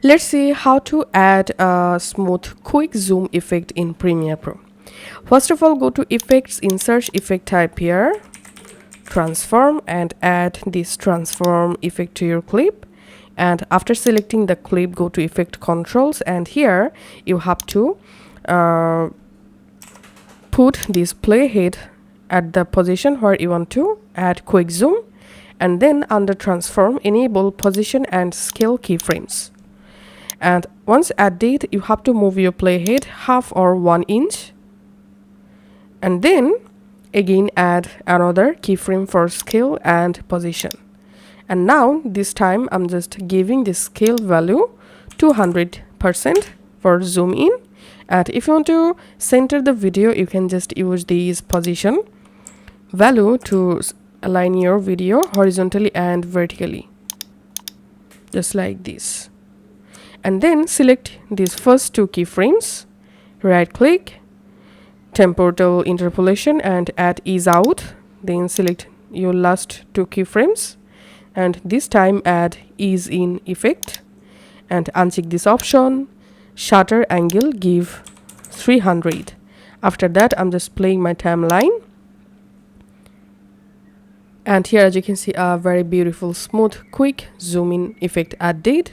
Let's see how to add a smooth quick zoom effect in Premiere Pro. First of all, go to Effects, insert effect type here, transform, and add this transform effect to your clip. And after selecting the clip, go to Effect Controls, and here you have to put this playhead at the position where you want to add quick zoom, and then under transform, enable position and scale keyframes. And once added, you have to move your playhead 1/2 or 1 inch, and then again add another keyframe for scale and position. And now this time I'm just giving the scale value 200% for zoom in. And if you want to center the video, you can just use this position value to align your video horizontally and vertically, just like this. And then select these first 2 keyframes, right click, temporal interpolation, and add ease out. Then select your last 2 keyframes, and this time add ease in effect, and uncheck this option. Shutter angle, give 300. After that, I'm just playing my timeline, and here as you can see, a very beautiful smooth quick zoom in effect added.